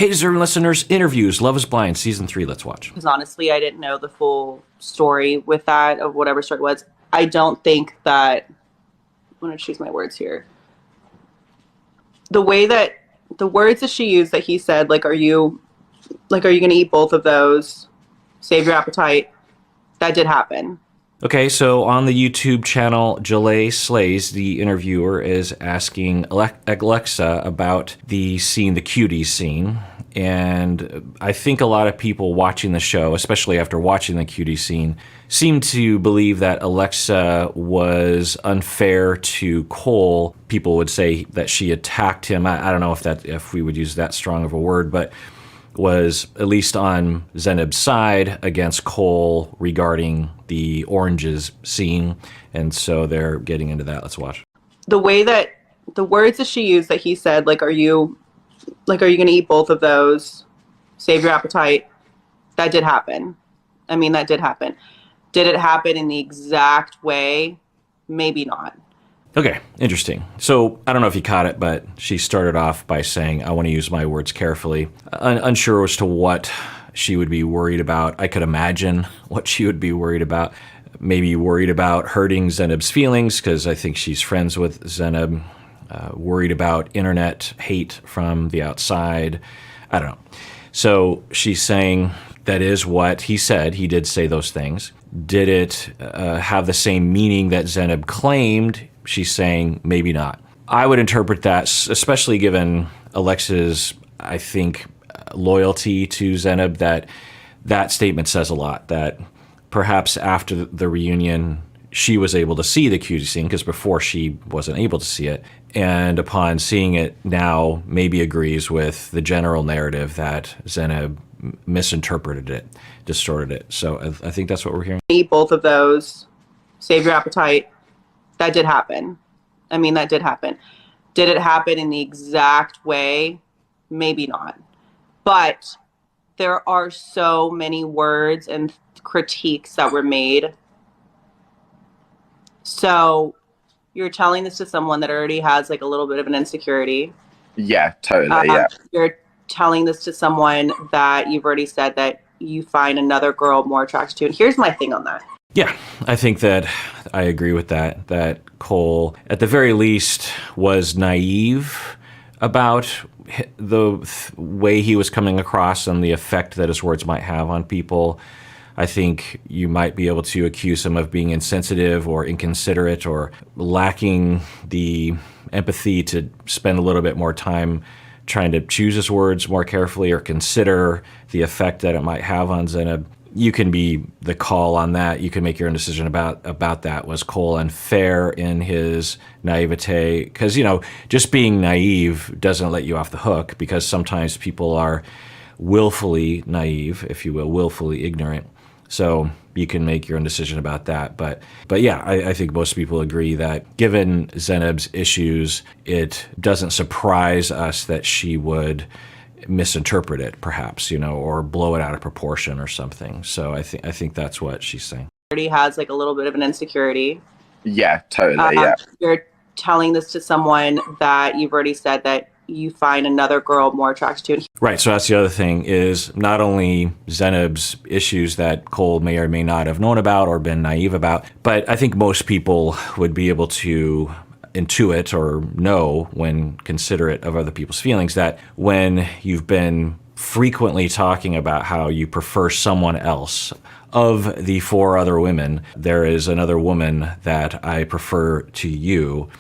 Hey, deserving listeners, interviews, Love is Blind, season 3, let's watch. Because honestly, I didn't know the full story with that, of whatever story it was. I don't think that, I'm going to choose my words here. The way that, the words that she used that he said, are you going to eat both of those? Save your appetite. That did happen. Okay, so on the YouTube channel, Jalea Slays, the interviewer, is asking Alexa about the scene, the Cutie Scene. And I think a lot of people watching the show, especially after watching the Cutie Scene, seem to believe that Alexa was unfair to Cole. People would say that she attacked him. I don't know if we would use that strong of a word, but was at least on Zanab's side against Cole regarding the oranges scene. And so they're getting into that. Let's watch. The way that, the words that she used that he said, are you going to eat both of those? Save your appetite. That did happen. I mean, that did happen. Did it happen in the exact way? Maybe not. Okay, interesting. So I don't know if you caught it, but she started off by saying, I want to use my words carefully. Unsure as to what she would be worried about. I could imagine what she would be worried about. Maybe worried about hurting Zanab's feelings, because I think she's friends with Zanab. Worried about internet hate from the outside. I don't know. So she's saying that is what he said. He did say those things. Did it have the same meaning that Zanab claimed? She's saying maybe not. I would interpret that, especially given Alexa's, I think, loyalty to Zanab, that statement says a lot. That perhaps after the reunion, she was able to see the Cutie Scene, because before she wasn't able to see it. And upon seeing it now, maybe agrees with the general narrative that Zanab misinterpreted it, distorted it. So I think that's what we're hearing. Eat both of those. Save your appetite. That did happen. I mean, that did happen. Did it happen in the exact way? Maybe not. But there are so many words and critiques that were made. So you're telling this to someone that already has a little bit of an insecurity. Yeah, totally. Yeah. You're telling this to someone that you've already said that you find another girl more attracted to. And here's my thing on that. Yeah, I think that I agree with that Cole, at the very least, was naive about the way he was coming across and the effect that his words might have on people. I think you might be able to accuse him of being insensitive or inconsiderate or lacking the empathy to spend a little bit more time trying to choose his words more carefully or consider the effect that it might have on Zanab. You can be the call on that. You can make your own decision about that. Was Cole unfair in his naivete? Because, just being naive doesn't let you off the hook, because sometimes people are willfully naive, if you will, willfully ignorant. So you can make your own decision about that. But yeah, I think most people agree that given Zanab's issues, it doesn't surprise us that she would misinterpret it, perhaps, or blow it out of proportion or something. So I think that's what she's saying. Already has a little bit of an insecurity. Yeah, totally. Yeah. You're telling this to someone that you've already said that you find another girl more attracted to. Right. So that's the other thing, is not only Zanab's issues that Cole may or may not have known about or been naive about, but I think most people would be able to intuit or know, when considerate of other people's feelings, that when you've been frequently talking about how you prefer someone else, of the 4 other women, there is another woman that I prefer to you,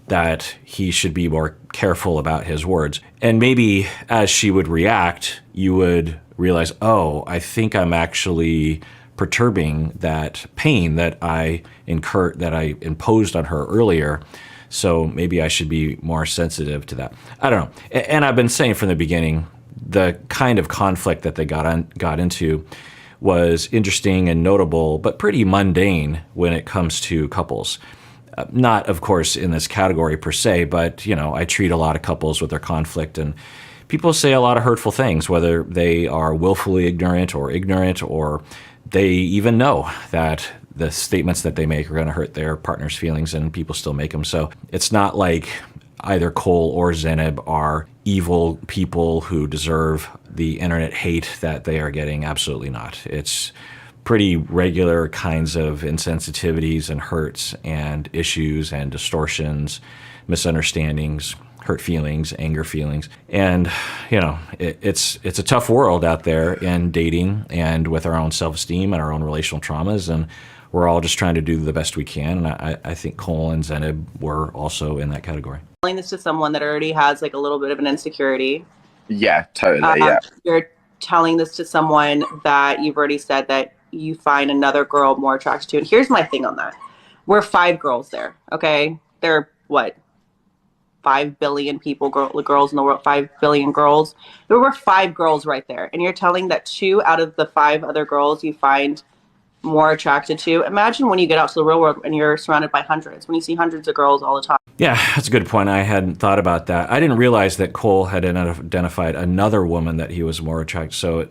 that he should be more careful about his words. And maybe as she would react, you would realize, oh, I think I'm actually perturbing that pain that I imposed on her earlier. So maybe I should be more sensitive to that. I don't know. And I've been saying from the beginning, the kind of conflict that they got into was interesting and notable, but pretty mundane when it comes to couples. Not, of course, in this category per se, but, I treat a lot of couples with their conflict, and people say a lot of hurtful things, whether they are willfully ignorant, or they even know that the statements that they make are going to hurt their partner's feelings, and people still make them. So it's not like either Cole or Zanab are evil people who deserve the internet hate that they are getting. Absolutely not. It's pretty regular kinds of insensitivities and hurts and issues and distortions, misunderstandings, hurt feelings, anger feelings. And, it's a tough world out there in dating and with our own self-esteem and our own relational traumas. And we're all just trying to do the best we can. And I think Cole and Zanab were also in that category. Telling this to someone that already has like a little bit of an insecurity. Yeah, totally. Yeah. You're telling this to someone that you've already said that you find another girl more attracted to. And here's my thing on that. We're 5 girls there, okay? There are, what, 5 billion people, girls in the world, 5 billion girls. There were 5 girls right there. And you're telling that 2 out of the 5 other girls you find more attracted to. Imagine when you get out to the real world and you're surrounded by hundreds, when you see hundreds of girls all the time. Yeah, that's a good point. I hadn't thought about that. I didn't realize that Cole had identified another woman that he was more attracted. So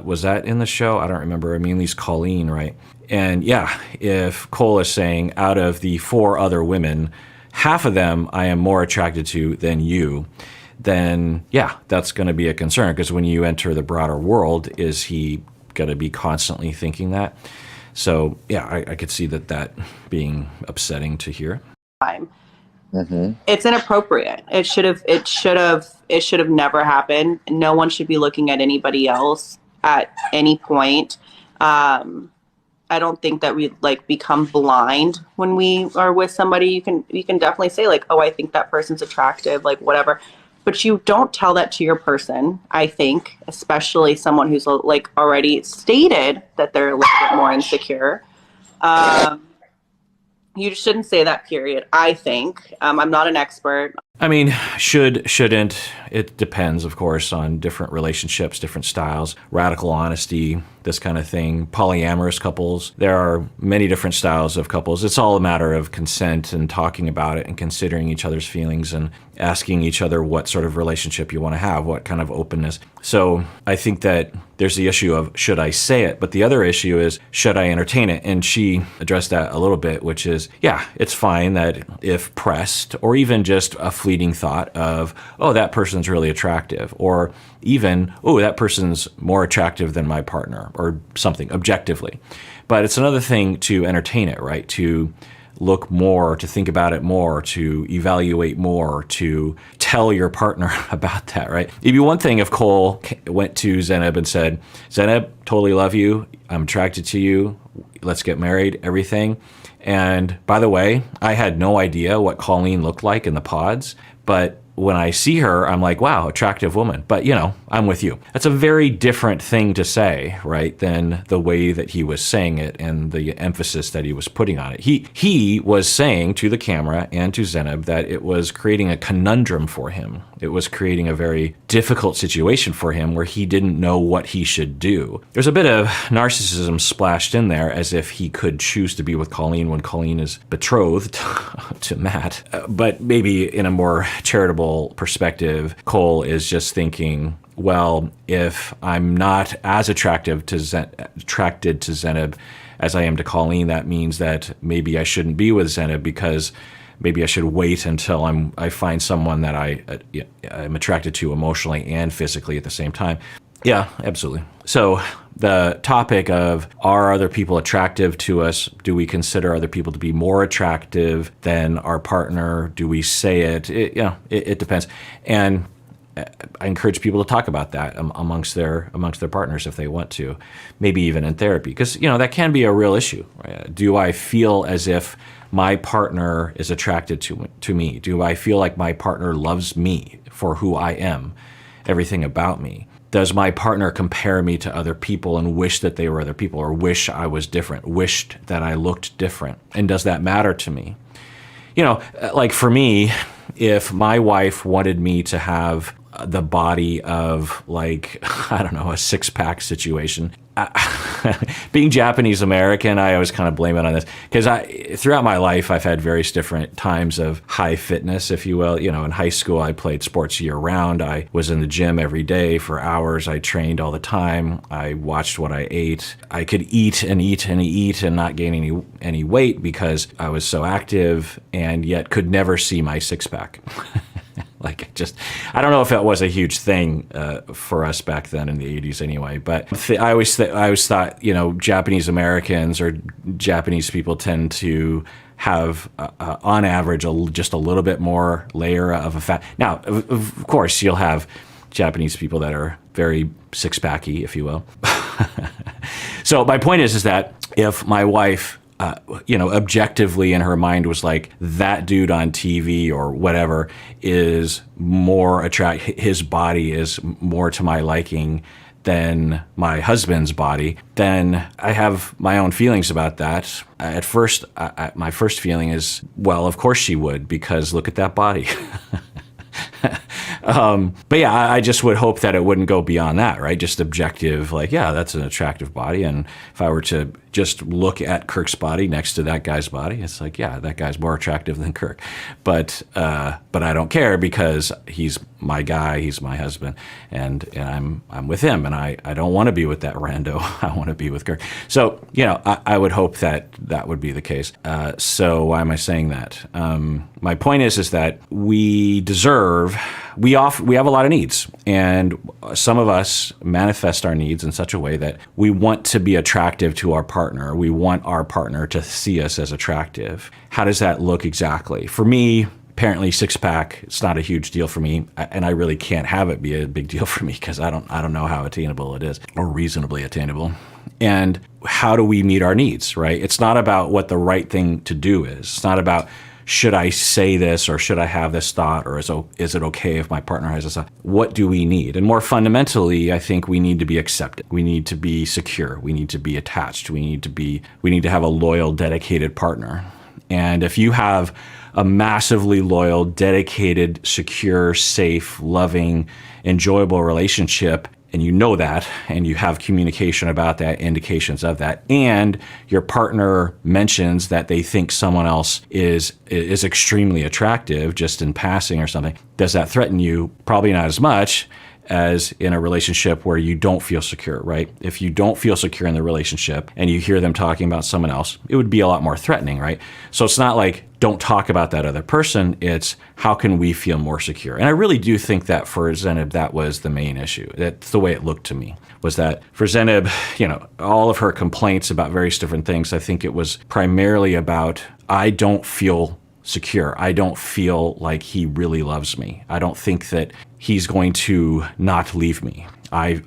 was that in the show? I don't remember. I mean, at least Colleen, right? And yeah, if Cole is saying out of the 4 other women, half of them I am more attracted to than you, then yeah, that's going to be a concern, because when you enter the broader world, is he going to be constantly thinking that? So yeah, I could see that being upsetting to hear. Mm-hmm. It's inappropriate. It should have never happened. No one should be looking at anybody else at any point. I don't think that we like become blind when we are with somebody. You can definitely say like, oh, I think that person's attractive, like whatever. But you don't tell that to your person, I think, especially someone who's like already stated that they're a little bit more insecure. You shouldn't say that, period, I think. I'm not an expert. I mean, shouldn't, it depends, of course, on different relationships, different styles, radical honesty, this kind of thing, polyamorous couples. There are many different styles of couples. It's all a matter of consent and talking about it and considering each other's feelings and asking each other what sort of relationship you want to have, what kind of openness. So I think that there's the issue of should I say it, but the other issue is should I entertain it? And she addressed that a little bit, which is, yeah, it's fine that if pressed, or even just a fleeting thought of, oh, that person's really attractive, or even, oh, that person's more attractive than my partner, or something objectively. But it's another thing to entertain it, right? To look more, to think about it more, to evaluate more, to tell your partner about that, right? It'd be one thing if Cole went to Zanab and said, Zanab, totally love you, I'm attracted to you, let's get married, everything. And by the way, I had no idea what Colleen looked like in the pods, but when I see her, I'm like, wow, attractive woman. But, I'm with you. That's a very different thing to say, right, than the way that he was saying it and the emphasis that he was putting on it. He was saying to the camera and to Zanab that it was creating a conundrum for him. It was creating a very difficult situation for him where he didn't know what he should do. There's a bit of narcissism splashed in there, as if he could choose to be with Colleen when Colleen is betrothed to Matt. But maybe in a more charitable perspective, Cole is just thinking, well, if I'm not as attracted to Zanab as I am to Colleen, that means that maybe I shouldn't be with Zanab, because maybe I should wait until I find someone that I'm attracted to emotionally and physically at the same time. Yeah, absolutely. So the topic of, are other people attractive to us? Do we consider other people to be more attractive than our partner? Do we say it? It depends. And I encourage people to talk about that amongst their partners if they want to, maybe even in therapy, because that can be a real issue. Right? Do I feel as if my partner is attracted to me? Do I feel like my partner loves me for who I am, everything about me? Does my partner compare me to other people and wish that they were other people, or wish I was different, wished that I looked different? And does that matter to me? Like for me, if my wife wanted me to have the body of like, I don't know, a six-pack situation. Being Japanese American, I always kind of blame it on this because throughout my life, I've had various different times of high fitness, if you will. You know, in high school, I played sports year round. I was in the gym every day for hours. I trained all the time. I watched what I ate. I could eat and eat and eat and not gain any weight because I was so active and yet could never see my six-pack. Like, I don't know if that was a huge thing for us back then in the 80s anyway, but I always thought, you know, Japanese Americans or Japanese people tend to have, on average, just a little bit more layer of a fat. Now, of course, you'll have Japanese people that are very six-packy, if you will. So my point is that if my wife you know, objectively in her mind was like, that dude on TV or whatever is more his body is more to my liking than my husband's body, then I have my own feelings about that. At first, my first feeling is, well, of course she would, because look at that body. But yeah, I just would hope that it wouldn't go beyond that, right? Just objective, like, yeah, that's an attractive body. And if I were to just look at Kirk's body next to that guy's body, it's like, yeah, that guy's more attractive than Kirk. But I don't care because he's my guy, he's my husband, and I'm with him, and I don't want to be with that rando. I want to be with Kirk. So, you know, I would hope that would be the case. So why am I saying that? My point is that we have a lot of needs, and some of us manifest our needs in such a way that we want to be attractive to our partner. We want our partner to see us as attractive. How does that look exactly? For me, apparently six-pack, it's not a huge deal for me, and I really can't have it be a big deal for me because I don't know how attainable it is or reasonably attainable. And how do we meet our needs, right? It's not about what the right thing to do is. It's not about should I say this or should I have this thought or is it okay if my partner has this thought? What do we need? And more fundamentally, I think we need to be accepted. We need to be secure. We need to be attached. We need to have a loyal, dedicated partner. And if you have a massively loyal, dedicated, secure, safe, loving, enjoyable relationship, and you know that, and you have communication about that, indications of that, and your partner mentions that they think someone else is extremely attractive just in passing or something, does that threaten you? Probably not as much as in a relationship where you don't feel secure, right? If you don't feel secure in the relationship and you hear them talking about someone else, it would be a lot more threatening, right? So it's not like don't talk about that other person, it's how can we feel more secure? And I really do think that for Zanab, that was the main issue. That's the way it looked to me, was that for Zanab, you know, all of her complaints about various different things, I think it was primarily about, I don't feel secure. I don't feel like he really loves me. I don't think that he's going to not leave me. I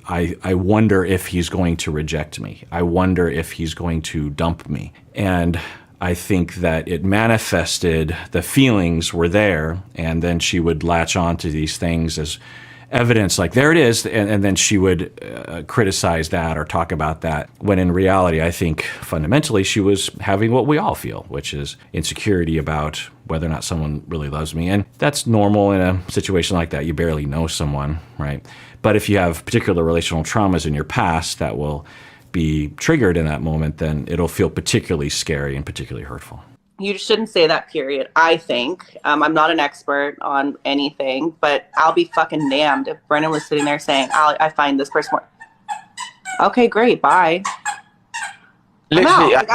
wonder if he's going to reject me. I wonder if he's going to dump me. And I think that it manifested, the feelings were there, and then she would latch on to these things as evidence, like there it is, and then she would criticize that or talk about that, when in reality, I think fundamentally she was having what we all feel, which is insecurity about whether or not someone really loves me. And that's normal in a situation like that. You barely know someone, right? But if you have particular relational traumas in your past that will be triggered in that moment, then it'll feel particularly scary and particularly hurtful. You shouldn't say that, period. I think. I'm not an expert on anything, but I'll be fucking damned if Brennan was sitting there saying, I find this person more. Okay, great, bye. Literally, Like,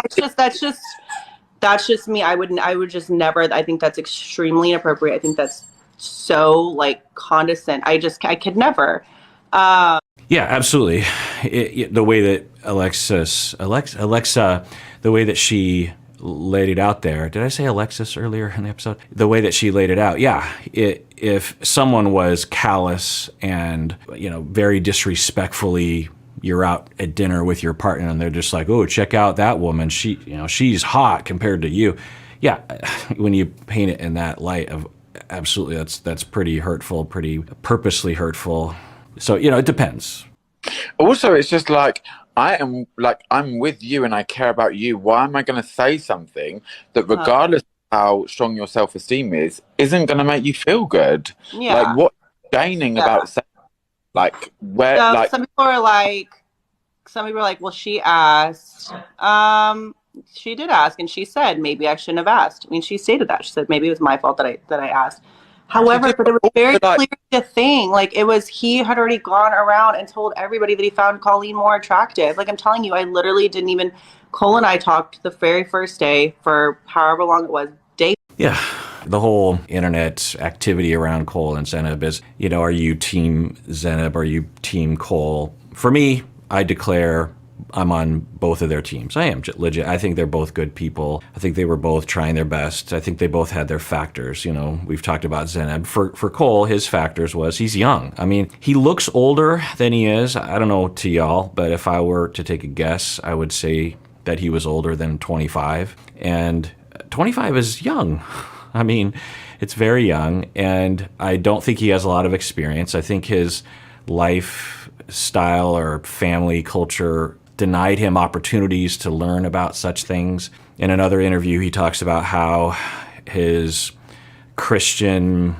that's just me. I would just never. I think that's extremely inappropriate. I think that's so like condescending. I could never. Yeah, absolutely. The way that Alexa, the way that she laid it out there. Did I say Alexis earlier in the episode? The way that she laid it out. Yeah. If someone was callous and, you know, very disrespectfully, you're out at dinner with your partner and they're just like, oh, check out that woman. She's hot compared to you. Yeah. When you paint it in that light of absolutely, that's pretty hurtful, pretty purposely hurtful. So, you know, it depends. Also, it's just like, I'm with you and I care about you. Why am I going to say something that, regardless of how strong your self-esteem is, isn't going to make you feel good? Yeah. Like, gaining Yeah. about sex? Like where? So Like some people are like, well, she asked. She did ask, and she said maybe I shouldn't have asked. I mean, she stated that. She said maybe it was my fault that I asked. she However, did, but but it was also, very like clearly a thing. Like it was, he had already gone around and told everybody that he found Colleen more attractive. Like I'm telling you, I literally didn't even. Cole and I talked the very first day for however long it was. Day. Yeah. The whole internet activity around Cole and Zanab is, are you team Zanab? Are you team Cole? For me, I declare I'm on both of their teams. I am legit. I think they're both good people. I think they were both trying their best. I think they both had their factors. We've talked about Zanab. For Cole, his factors was he's young. I mean, he looks older than he is. I don't know to y'all, but if I were to take a guess, I would say that he was older than 25. And 25 is young. I mean, it's very young, and I don't think he has a lot of experience. I think his lifestyle or family culture denied him opportunities to learn about such things. In another interview, he talks about how his Christian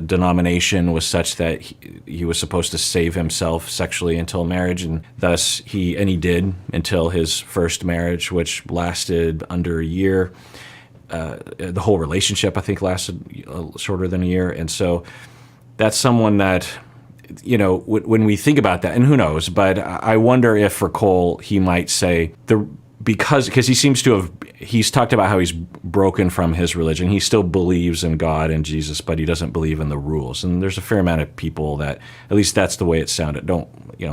denomination was such that he was supposed to save himself sexually until marriage, and thus he did until his first marriage, which lasted under a year. The whole relationship, I think, lasted shorter than a year. And so that's someone that, when we think about that, and who knows, but I wonder if for Cole, he might say, because he seems to have, he's talked about how he's broken from his religion. He still believes in God and Jesus, but he doesn't believe in the rules. And there's a fair amount of people that, at least that's the way it sounded. Don't,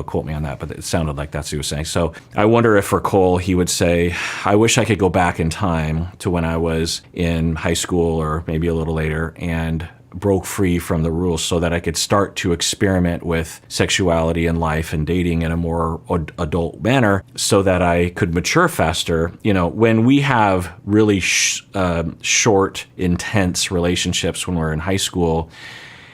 quote me on that, but it sounded like that's what he was saying. So I wonder if for Cole, he would say, I wish I could go back in time to when I was in high school or maybe a little later and broke free from the rules so that I could start to experiment with sexuality and life and dating in a more adult manner so that I could mature faster. When we have really short, intense relationships when we're in high school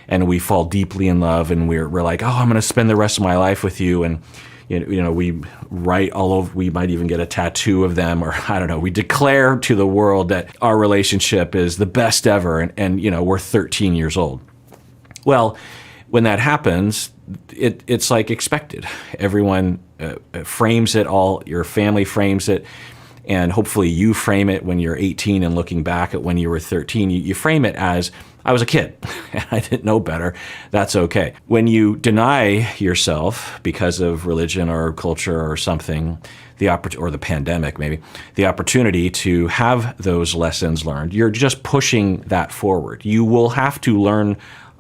and we fall deeply in love and we're like, oh, I'm going to spend the rest of my life with you. And we write all over, we might even get a tattoo of them, or I don't know, we declare to the world that our relationship is the best ever, and we're 13 years old. Well, when that happens, it's like expected. Everyone frames it all, your family frames it, and hopefully you frame it when you're 18 and looking back at when you were 13, you frame it as, I was a kid and I didn't know better. That's okay. When you deny yourself because of religion or culture or something, or the pandemic maybe, the opportunity to have those lessons learned, you're just pushing that forward. You will have to learn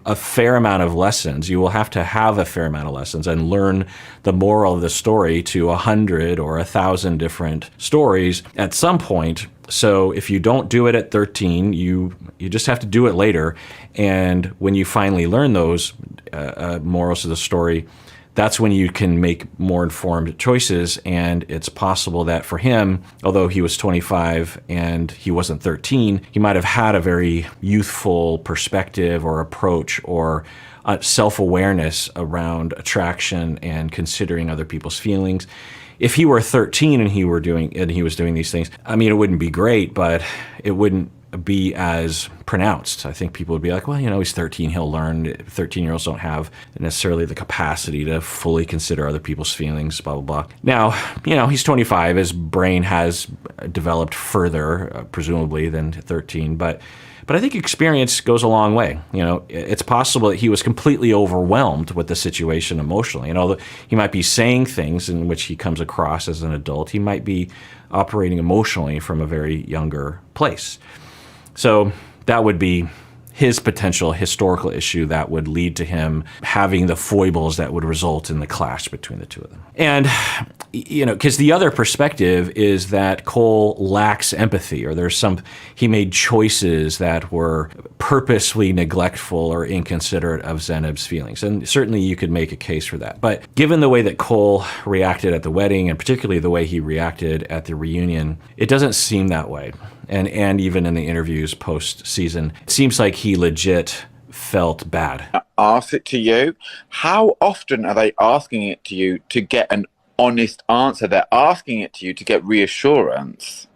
a fair amount of lessons. You will have to have a fair amount of lessons and learn the moral of the story to 100 or 1,000 different stories at some point. So if you don't do it at 13, you just have to do it later. And when you finally learn those morals of the story, that's when you can make more informed choices. And it's possible that for him, although he was 25 and he wasn't 13, he might have had a very youthful perspective or approach or self-awareness around attraction and considering other people's feelings. If he were 13 and he was doing these things, I mean, it wouldn't be great, but it wouldn't be as pronounced. I think people would be like, well, he's 13, he'll learn. 13-year-olds don't have necessarily the capacity to fully consider other people's feelings, blah, blah, blah. Now, he's 25. His brain has developed further, presumably, than 13, but I think experience goes a long way. It's possible that he was completely overwhelmed with the situation emotionally. He might be saying things in which he comes across as an adult. He might be operating emotionally from a very younger place. So that would be his potential historical issue that would lead to him having the foibles that would result in the clash between the two of them. And, because the other perspective is that Cole lacks empathy, or he made choices that were purposely neglectful or inconsiderate of Zanab's feelings. And certainly you could make a case for that. But given the way that Cole reacted at the wedding, and particularly the way he reacted at the reunion, it doesn't seem that way. And even in the interviews post-season, it seems like he legit felt bad. Ask it to you. How often are they asking it to you to get an honest answer? They're asking it to you to get reassurance.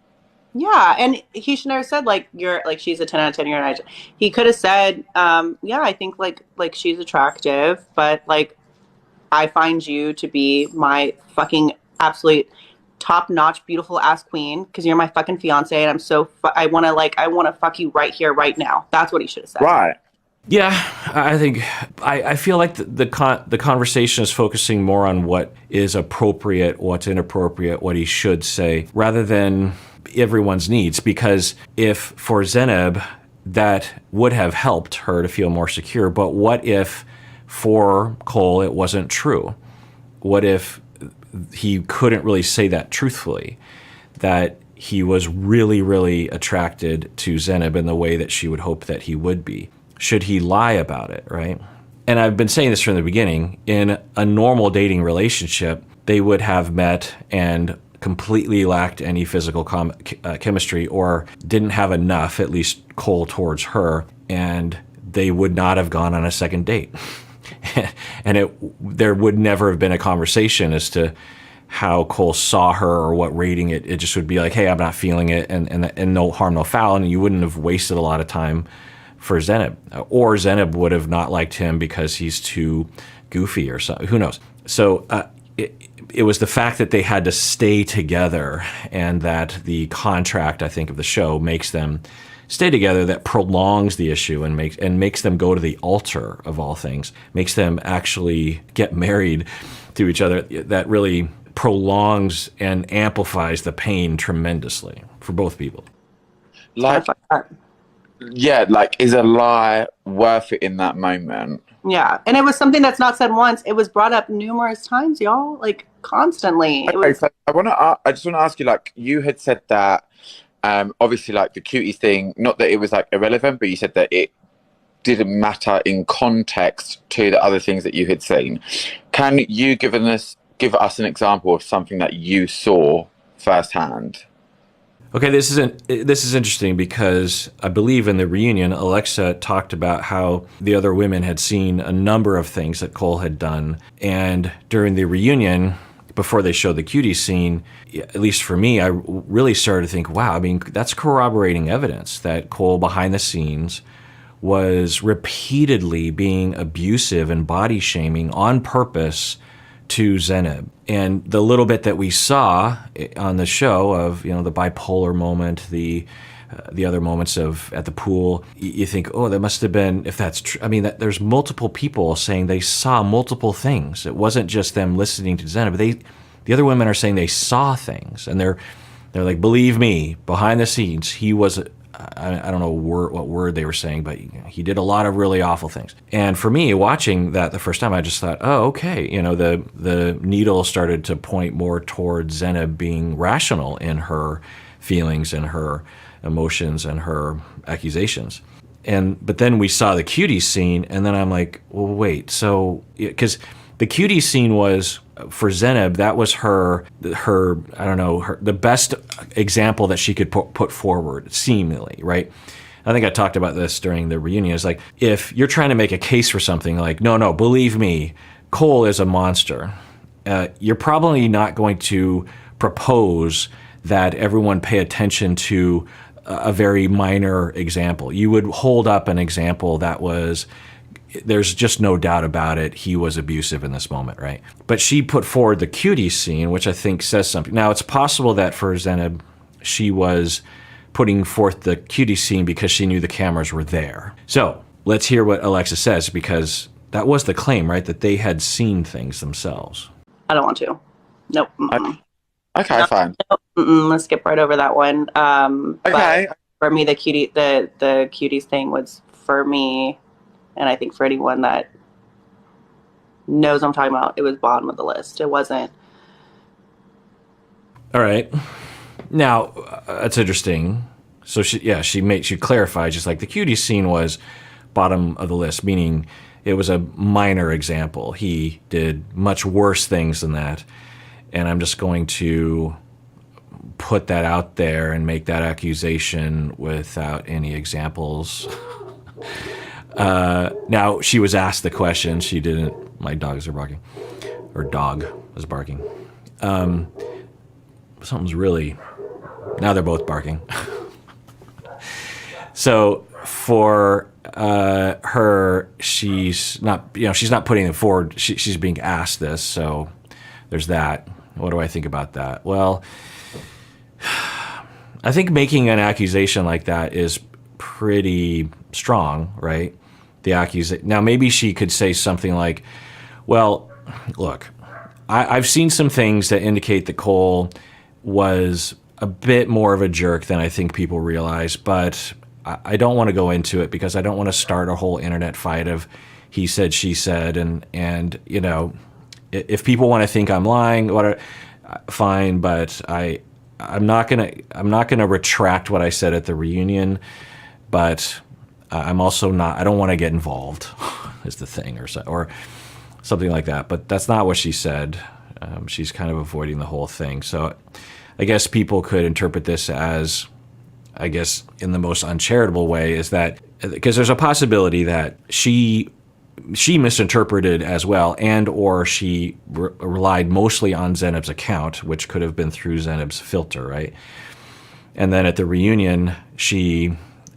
Yeah, and he should never said like you're like she's a 10 out of 10, you're an 9. He could have said, yeah, I think like she's attractive, but like I find you to be my fucking absolute top notch beautiful ass queen because you're my fucking fiance and I'm so I want to fuck you right here right now. That's what he should have said. Right. Yeah, I think I feel like the conversation is focusing more on what is appropriate, what's inappropriate, what he should say, rather than everyone's needs. Because if for Zanab that would have helped her to feel more secure, but what if for Cole it wasn't true? What if he couldn't really say that truthfully? That he was really, really attracted to Zanab in the way that she would hope that he would be. Should he lie about it, right? And I've been saying this from the beginning. In a normal dating relationship, they would have met and completely lacked any physical chemistry or didn't have enough, at least Cole towards her, and they would not have gone on a second date. And there would never have been a conversation as to how Cole saw her or what rating it just would be like, hey, I'm not feeling it, and no harm, no foul, and you wouldn't have wasted a lot of time for Zanab. Or Zanab would have not liked him because he's too goofy or something. Who knows? So it was the fact that they had to stay together and that the contract, I think, of the show makes them stay together that prolongs the issue and makes them go to the altar of all things, makes them actually get married to each other. That really prolongs and amplifies the pain tremendously for both people. Like, yeah, like, is a lie worth it in that moment? Yeah, and it was something that's not said once. It was brought up numerous times, y'all, like constantly. Okay, so I just want to ask you, like, you had said that, obviously, like the cutie thing, not that it was like irrelevant, but you said that it didn't matter in context to the other things that you had seen. Can you give us an example of something that you saw firsthand? Okay, this is interesting because I believe in the reunion, Alexa talked about how the other women had seen a number of things that Cole had done. And during the reunion, before they showed the cutie scene, at least for me, I really started to think, wow, I mean, that's corroborating evidence that Cole behind the scenes was repeatedly being abusive and body shaming on purpose to Zanab. And the little bit that we saw on the show of, you know, the bipolar moment, the other moments of at the pool, you think, oh, that must have been, if that's true. I mean, there's multiple people saying they saw multiple things. It wasn't just them listening to Zanab. The other women are saying they saw things, and they're like, believe me, behind the scenes, he was. I don't know what word they were saying, but he did a lot of really awful things. And for me, watching that the first time, I just thought, oh, okay. You know, the needle started to point more towards Zanab being rational in her feelings and her emotions and her accusations. But then we saw the cutie scene, and then I'm like, well, wait. So, because the cutie scene was, for Zanab, that was her I don't know, the best example that she could put forward, seemingly, right? I think I talked about this during the reunion. It's like, if you're trying to make a case for something, like, no, believe me, Cole is a monster, you're probably not going to propose that everyone pay attention to a very minor example. You would hold up an example that was, there's just no doubt about it, he was abusive in this moment, right? But she put forward the cutie scene, which I think says something. Now, it's possible that for Zanab, she was putting forth the cutie scene because she knew the cameras were there. So let's hear what Alexa says, because that was the claim, right? That they had seen things themselves. I don't want to. Nope. Okay, no, fine. Nope, let's skip right over that one. Okay. For me, the cuties thing was, for me, and I think for anyone that knows what I'm talking about, it was bottom of the list. It wasn't. All right. Now, that's interesting. So she clarified, just like the cutie scene was bottom of the list, meaning it was a minor example. He did much worse things than that. And I'm just going to put that out there and make that accusation without any examples. Now, she was asked the question. She didn't. My dogs are barking. Or dog was barking. Something's really Now they're both barking. So for her, she's not putting it forward. She's being asked this, so there's that. What do I think about that? Well, I think making an accusation like that is pretty strong, right? Now maybe she could say something like, well, look, I've seen some things that indicate that Cole was a bit more of a jerk than I think people realize, but I don't want to go into it because I don't want to start a whole internet fight of he said, she said, and you know, if people want to think I'm lying, fine, but I'm not gonna retract what I said at the reunion, but I'm also not. I don't want to get involved, is the thing, or something like that. But that's not what she said. She's kind of avoiding the whole thing. So I guess people could interpret this as, I guess, in the most uncharitable way, is that because there's a possibility that she misinterpreted as well, and or she relied mostly on Zanab's account, which could have been through Zanab's filter, right? And then at the reunion,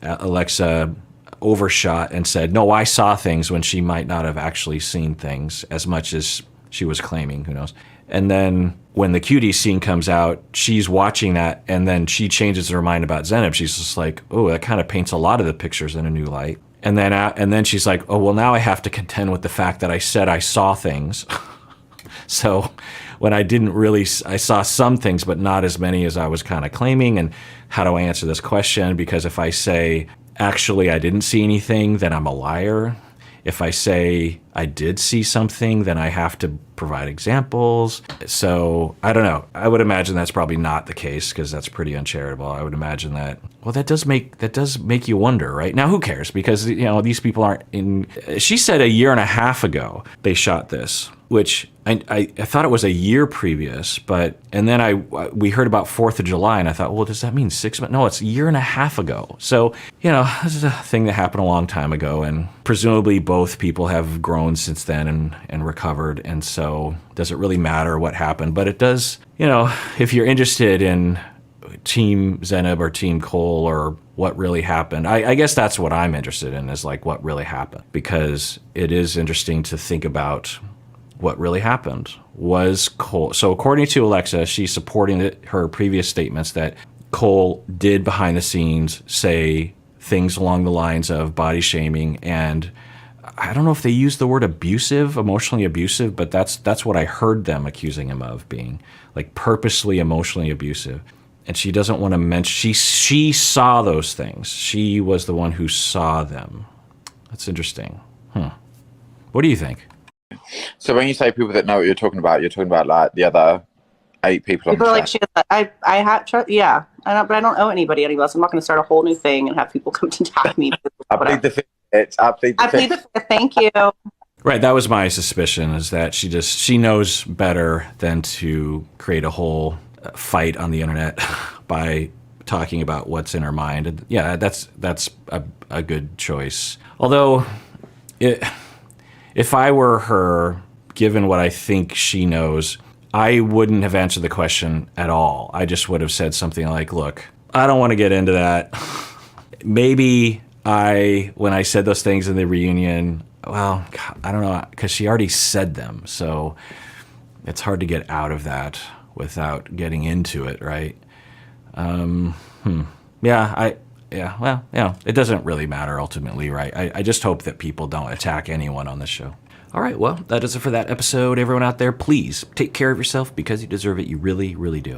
Alexa overshot and said, no, I saw things, when she might not have actually seen things as much as she was claiming, who knows. And then when the Cutie Scene comes out, she's watching that, and then she changes her mind about Zanab. She's just like, oh, that kind of paints a lot of the pictures in a new light. And then she's like, oh, well, now I have to contend with the fact that I said I saw things. So when I saw some things, but not as many as I was kind of claiming. And how do I answer this question? Because if I say, actually, I didn't see anything, then I'm a liar. If I say I did see something, then I have to provide examples. So I don't know. I would imagine that's probably not the case, because that's pretty uncharitable. I would imagine that. Well, that does make you wonder, right? Now, who cares? Because these people aren't in. She said 1.5 years ago they shot this, which I thought it was a year previous, and then we heard about 4th of July, and I thought, well, does that mean 6 months? No, it's 1.5 years ago. So, this is a thing that happened a long time ago, and presumably both people have grown since then and recovered, and so does it really matter what happened? But it does, if you're interested in Team Zanab or Team Cole or what really happened, I guess that's what I'm interested in, is like what really happened, because it is interesting to think about what really happened. Was Cole, so according to Alexa, she's supporting her previous statements that Cole did behind the scenes say things along the lines of body shaming, and I don't know if they used the word abusive, emotionally abusive, but that's what I heard them accusing him of, being like purposely emotionally abusive. And she doesn't want to mention, she saw those things. She was the one who saw them. That's interesting. What do you think? So when you say people that know what you're talking about like the other 8 people on the like, chat. I have trust. Yeah, but I don't owe anybody any less. I'm not going to start a whole new thing and have people come to attack me. I plead the fifth. I plead the fifth. Thank you. Right, that was my suspicion, is that she knows better than to create a whole fight on the internet by talking about what's in her mind. And yeah, that's a good choice. Although, if I were her, given what I think she knows, I wouldn't have answered the question at all. I just would have said something like, look, I don't want to get into that. Maybe when I said those things in the reunion, well, I don't know, because she already said them. So it's hard to get out of that without getting into it, right? It doesn't really matter ultimately, right? I just hope that people don't attack anyone on this show. All right, well, that does it for that episode. Everyone out there, please take care of yourself, because you deserve it. You really, really do.